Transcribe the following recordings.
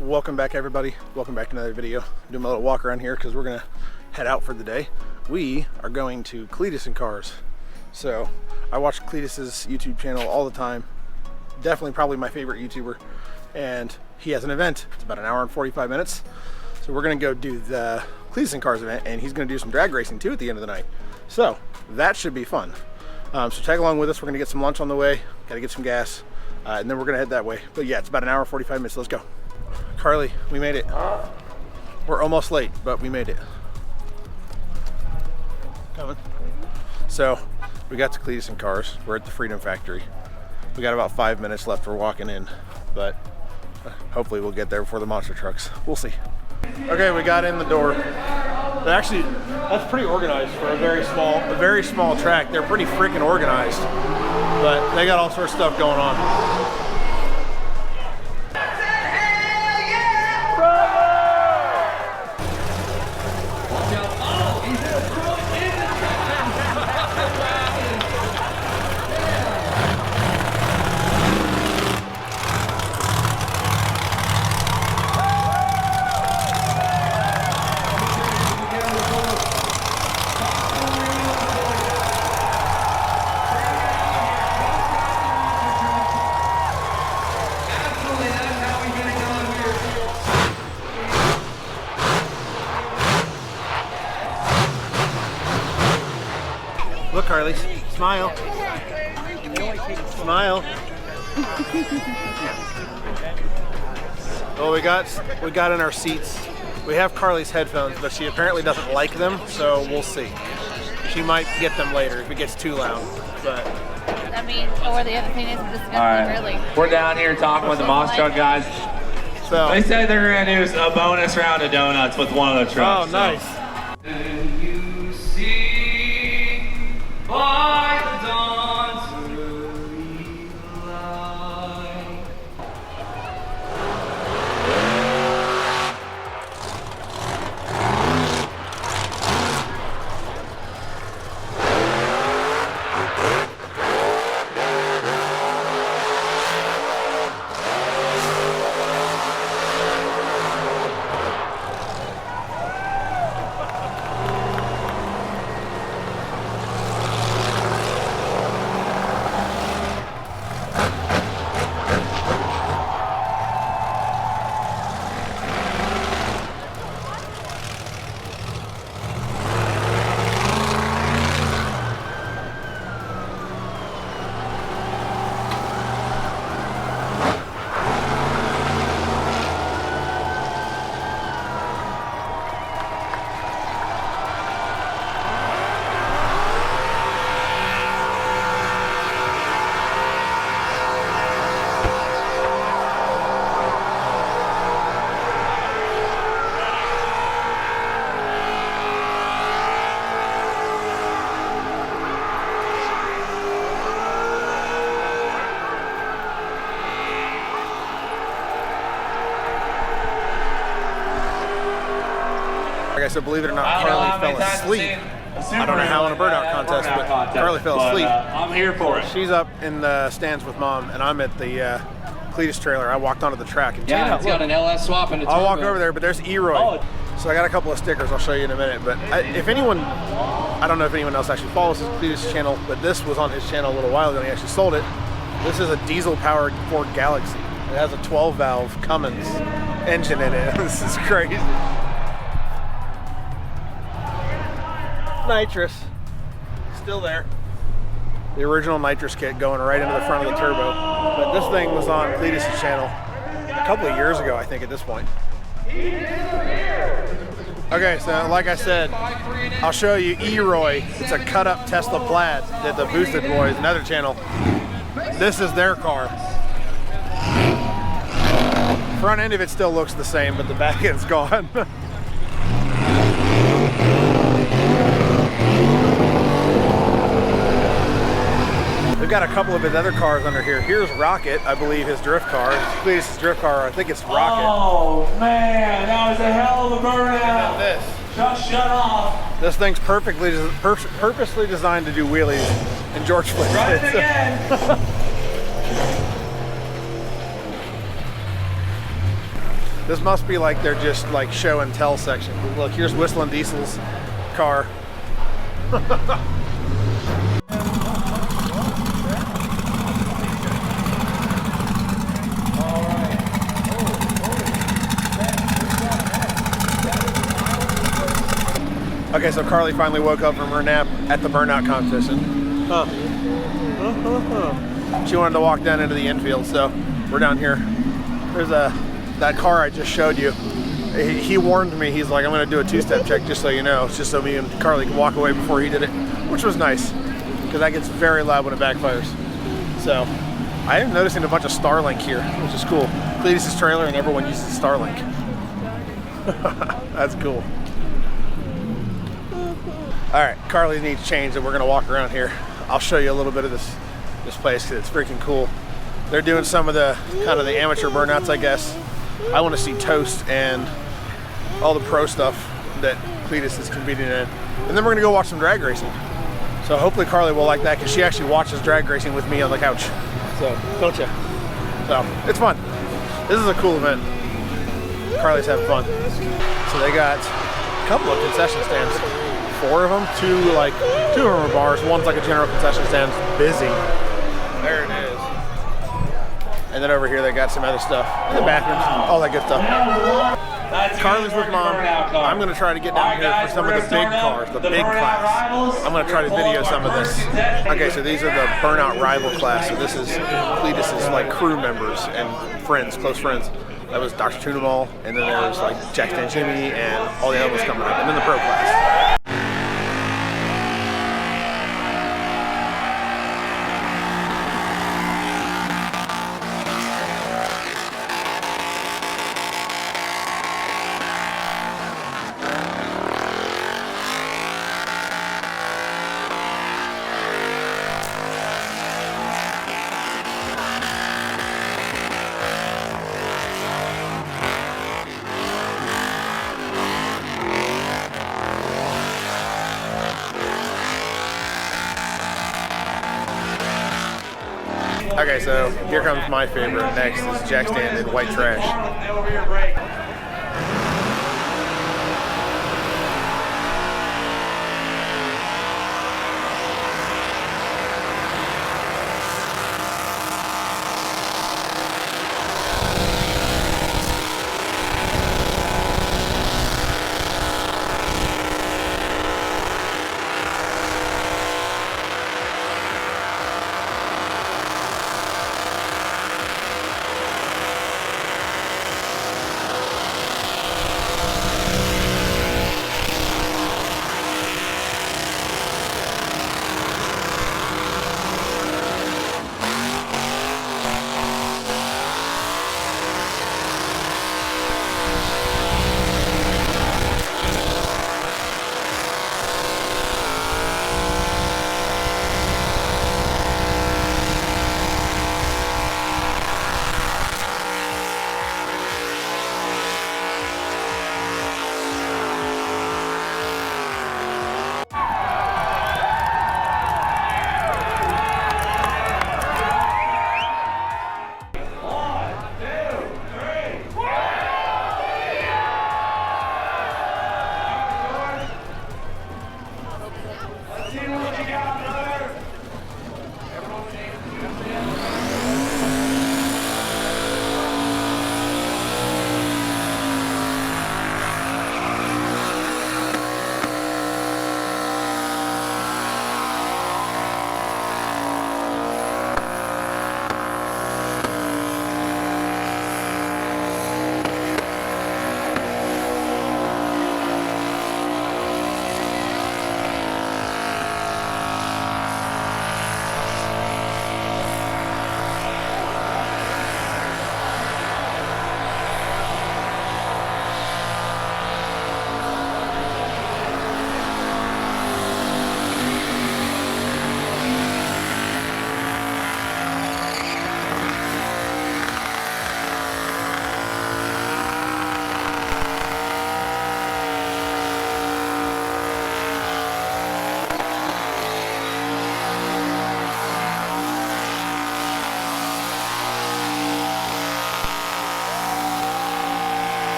Welcome back, everybody. Welcome back to another video. I'm doing my little walk around here because we're gonna head out for the day. We are going to Cleetus and Cars. So I watch Cleetus's YouTube channel all the time. Definitely probably my favorite YouTuber. And he has an event. It's about an hour and 45 minutes. So we're gonna go do the Cleetus and Cars event, and he's gonna do some drag racing too at the end of the night. So that should be fun. So tag along with us. We're gonna get some lunch on the way. Gotta get some gas. And then we're gonna head that way. But yeah, it's about an hour and 45 minutes. Let's go. Carly, we made it. We're almost late, but we made it. Coming. So we got to Cleetus and Cars. We're at the Freedom Factory. We got about 5 minutes left for walking in, but hopefully we'll get there before the monster trucks. We'll see. Okay, we got in the door. Actually, that's pretty organized for a very small track. They're pretty freaking organized, but they got all sorts of stuff going on. Look, Carly, smile. Smile. Well, we got in our seats. We have Carly's headphones, but she apparently doesn't like them, so we'll see. She might get them later if it gets too loud. But I mean, or the other thing is we're discussing early. We're down here talking with the monster truck guys. So they said they're gonna do a bonus round of donuts with one of the trucks. Oh, nice. By the dawn's early light. Like I said, believe it or not, Carly fell asleep. I don't know how in a burnout contest, but Carly fell asleep. I'm here for it. She's up in the stands with Mom, and I'm at the Cleetus trailer. I walked onto the track. And yeah, it's got an LS swap in the I'll walk over there, but there's E-Roy. So I got a couple of stickers I'll show you in a minute. But if anyone, I don't know if anyone else actually follows his Cleetus channel, but this was on his channel a little while ago, and he actually sold it. This is a diesel-powered Ford Galaxy. It has a 12-valve Cummins engine in it. This is crazy. Nitrous, still there. The original nitrous kit going right into the front of the turbo. But this thing was on Cleetus' channel a couple of years ago, I think, at this point. Okay, so like I said, I'll show you E-Roy. It's a cut-up Tesla Plaid that the Boosted Boys, another channel. This is their car. Front end of it still looks the same, but the back end's gone. They've got a couple of his other cars under here. Here's Rocket, I believe, his drift car. Cleetus' drift car, I think it's Rocket. Oh man, that was a hell of a burnout. And this. Just shut off. This thing's purposely designed to do wheelies, and George flipped Try it it. again. This must be like they're just like show and tell section. Look, here's Whistling Diesel's car. Okay, so Carly finally woke up from her nap at the Burnout competition. She wanted to walk down into the infield, so we're down here. There's that car I just showed you. He warned me, he's like, I'm gonna do a two-step check just so you know, just so me and Carly can walk away before he did it, which was nice, because that gets very loud when it backfires. So, I am noticing a bunch of Starlink here, which is cool. Cleetus' trailer and everyone uses Starlink. That's cool. All right, Carly needs change and we're gonna walk around here. I'll show you a little bit of this place because it's freaking cool. They're doing some of the kind of the amateur burnouts, I guess. I want to see Toast and all the pro stuff that Cleetus is competing in. And then we're gonna go watch some drag racing. So hopefully Carly will like that because she actually watches drag racing with me on the couch. So, don't you? So, it's fun. This is a cool event. Carly's having fun. So they got a couple of concession stands. 4 of them, 2 of them are bars, one's like a general concession stand, busy. There it is. And then over here they got some other stuff, in the bathrooms, all that good stuff. Carly's with Mom. I'm gonna try to get down here for some of the big cars, the big class. I'm gonna try to video some of this. Okay, so these are the Burnout rival class. So this is Cleetus's like crew members and friends, close friends. That was Dr. Tunaball, and then there's like Jack and Jimmy and all the other ones coming up, and then the pro class. Okay, so here comes my favorite. Next is Jack Stand in white trash.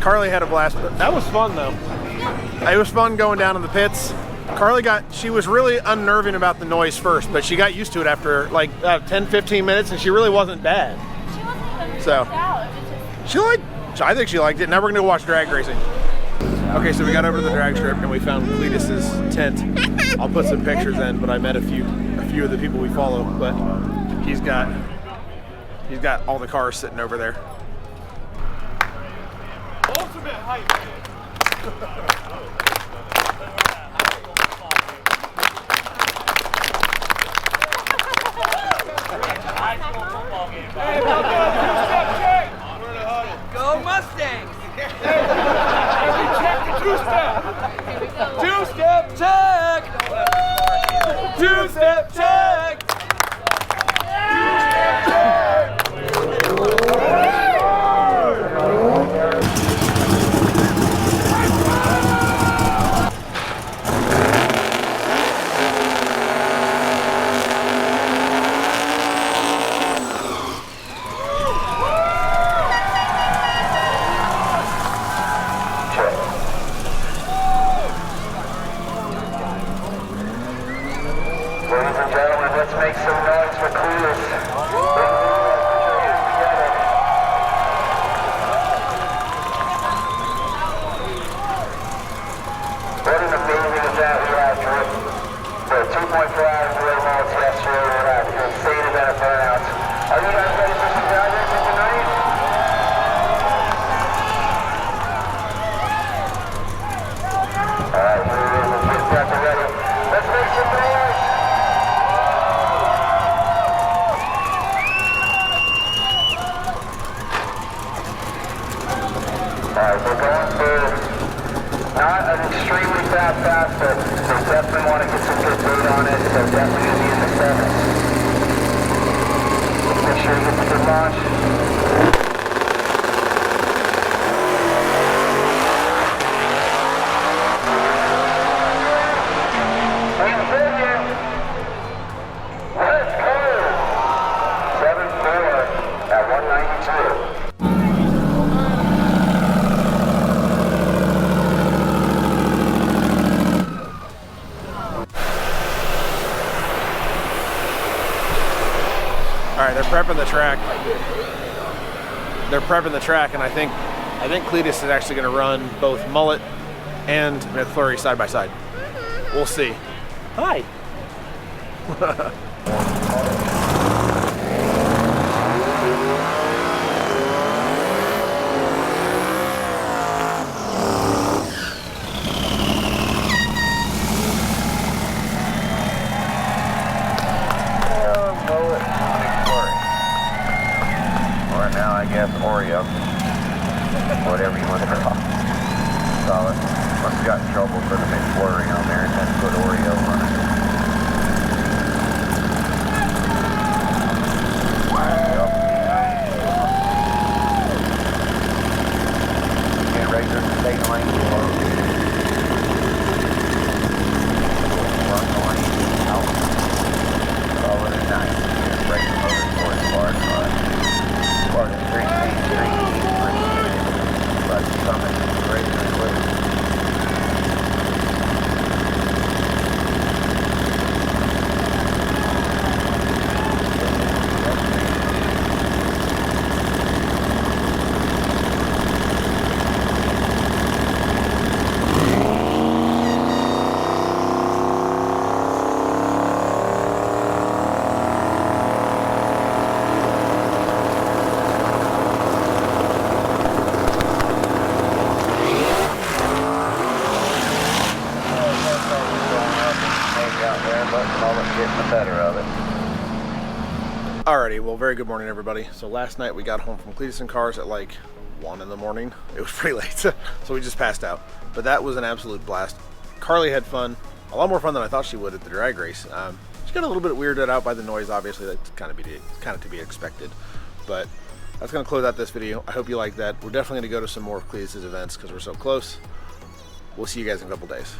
Carly had a blast. That was fun though. It was fun going down in the pits. She was really unnerving about the noise first, but she got used to it after like 10-15 minutes, and she really wasn't bad. She wasn't even So I think she liked it. Now we're gonna watch drag racing. Okay, so we got over to the drag strip and we found Cleetus's tent. I'll put some pictures in, but I met a few of the people we follow, but he's got all the cars sitting over there. Ultimate hype. Go Mustangs! Two-step check! Two-step check! Ladies and gentlemen, let's make some noise for Cleetus. What an amazing event we had for 2.4 hours of remotes yesterday. We had an insane event of Burnout. Are you guys ready for some drag racing tonight? Alright, let's get Brett ready. Let's make some noise! Alright, we're going for not an extremely fast, but we definitely want to get some good weight on it, so definitely going to be in the 7s. Let's make sure you get the good launch. Let's go! 7-4 at 192. All right, they're prepping the track. And I think Cleetus is actually going to run both Mullet and McFlurry side by side. We'll see. Hi. Mullet, McFlurry. Or now I guess Oreo. Whatever you want to call it. Must have got in trouble for the McFlurry on there and had to put Oreo on it. Can't raise her state lane below. Run the lane out. Oh, it is nice. Just break the motor towards the bar. Bar is 3 speed, 3 speed, 3 speed. But coming great and quick. Alrighty, well, very good morning, everybody. So last night we got home from Cleetus and Cars at like 1 in the morning. It was pretty late, so we just passed out. But that was an absolute blast. Carly had fun, a lot more fun than I thought she would at the drag race. She got a little bit weirded out by the noise, obviously. That's kind of to be expected. But that's going to close out this video. I hope you like that. We're definitely going to go to some more of Cleetus' events because we're so close. We'll see you guys in a couple days.